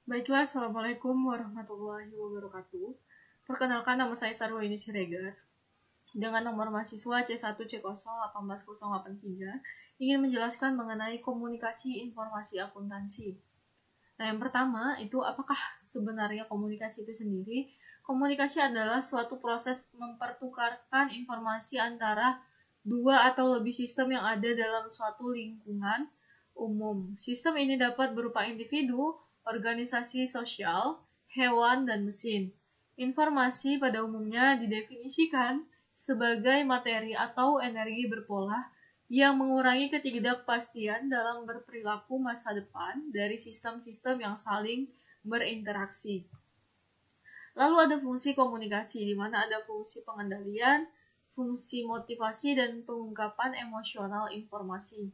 Baiklah, Assalamualaikum warahmatullahi wabarakatuh. Perkenalkan, nama saya Sarwini Siregar. Dengan nomor mahasiswa C1C0181083, ingin menjelaskan mengenai komunikasi informasi akuntansi. Nah, yang pertama itu apakah sebenarnya komunikasi itu sendiri? Komunikasi adalah suatu proses mempertukarkan informasi antara dua atau lebih sistem yang ada dalam suatu lingkungan umum. Sistem ini dapat berupa individu, organisasi sosial, hewan, dan mesin. Informasi pada umumnya didefinisikan sebagai materi atau energi berpola yang mengurangi ketidakpastian dalam berperilaku masa depan dari sistem-sistem yang saling berinteraksi. Lalu ada fungsi komunikasi, di mana ada fungsi pengendalian, fungsi motivasi, dan pengungkapan emosional informasi.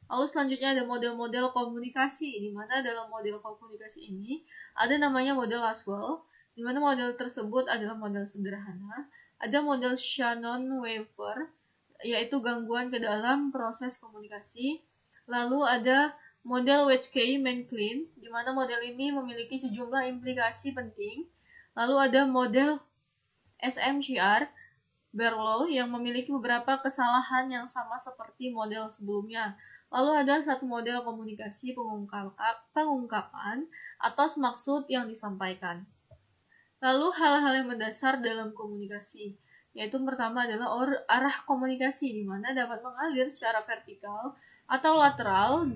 Lalu selanjutnya ada model-model komunikasi, di mana dalam model komunikasi ini ada namanya model Laswell, di mana model tersebut adalah model sederhana. Ada model Shannon-Weaver, yaitu gangguan ke dalam proses komunikasi. Lalu ada model Wechsky-Menklin, di mana model ini memiliki sejumlah implikasi penting. Lalu ada model SMCR Berlow yang memiliki beberapa kesalahan yang sama seperti model sebelumnya. Lalu ada satu model komunikasi pengungkapan atas maksud yang disampaikan. Lalu hal-hal yang mendasar dalam komunikasi, yaitu pertama adalah arah komunikasi, di mana dapat mengalir secara vertikal atau lateral.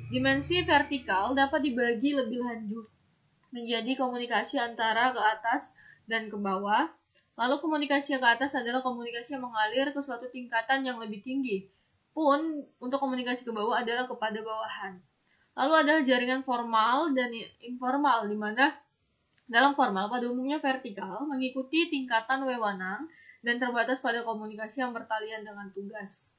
Dimensi vertikal dapat dibagi lebih lanjut menjadi komunikasi antara ke atas dan ke bawah. Lalu komunikasi ke atas adalah komunikasi yang mengalir ke suatu tingkatan yang lebih tinggi. Pun untuk komunikasi ke bawah adalah kepada bawahan. Lalu ada jaringan formal dan informal, di mana dalam formal pada umumnya vertikal mengikuti tingkatan wewenang dan terbatas pada komunikasi yang bertalian dengan tugas.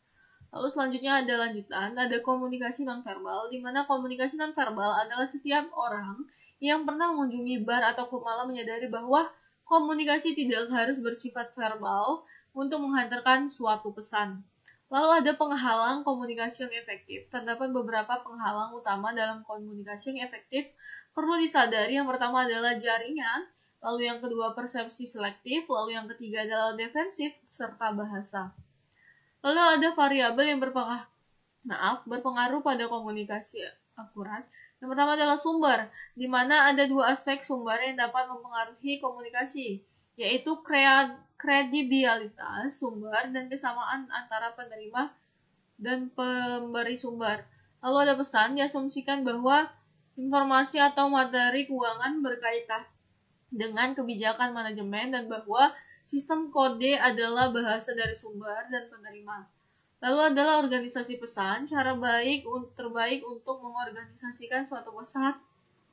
Lalu selanjutnya ada lanjutan, ada komunikasi nonverbal, di mana komunikasi nonverbal adalah setiap orang yang pernah mengunjungi bar atau klub malam menyadari bahwa komunikasi tidak harus bersifat verbal untuk menghantarkan suatu pesan. Lalu ada penghalang komunikasi yang efektif. Terdapat beberapa penghalang utama dalam komunikasi yang efektif. Perlu disadari, yang pertama adalah jaringan, lalu yang kedua persepsi selektif, lalu yang ketiga adalah defensif, serta bahasa. Lalu ada variabel yang berpengaruh pada komunikasi akurat. Yang pertama adalah sumber, di mana ada dua aspek sumber yang dapat mempengaruhi komunikasi, yaitu kredibilitas sumber dan kesamaan antara penerima dan pemberi sumber. Lalu ada pesan, diasumsikan bahwa informasi atau materi keuangan berkaitan dengan kebijakan manajemen dan bahwa sistem kode adalah bahasa dari sumber dan penerima. Lalu adalah organisasi pesan, cara terbaik untuk mengorganisasikan suatu pesan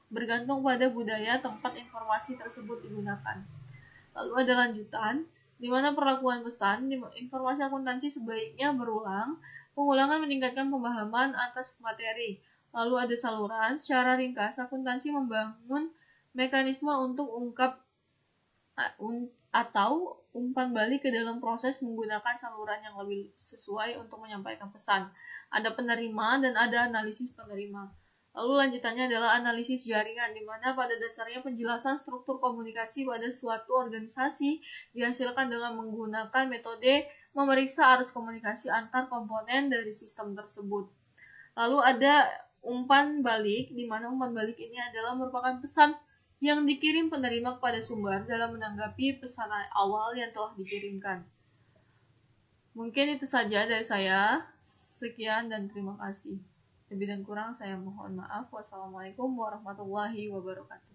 bergantung pada budaya tempat informasi tersebut digunakan. Lalu ada lanjutan, di mana perlakuan pesan, informasi akuntansi sebaiknya berulang, pengulangan meningkatkan pemahaman atas materi. Lalu ada saluran, secara ringkas, akuntansi membangun mekanisme untuk atau umpan balik ke dalam proses menggunakan saluran yang lebih sesuai untuk menyampaikan pesan. Ada penerima dan ada analisis penerima. Lalu lanjutannya adalah analisis jaringan, di mana pada dasarnya penjelasan struktur komunikasi pada suatu organisasi dihasilkan dengan menggunakan metode memeriksa arus komunikasi antar komponen dari sistem tersebut. Lalu ada umpan balik, di mana umpan balik ini adalah merupakan pesan yang dikirim penerima kepada sumber dalam menanggapi pesan awal yang telah dikirimkan. Mungkin itu saja dari saya. Sekian dan terima kasih. Lebih dan kurang saya mohon maaf. Wassalamualaikum warahmatullahi wabarakatuh.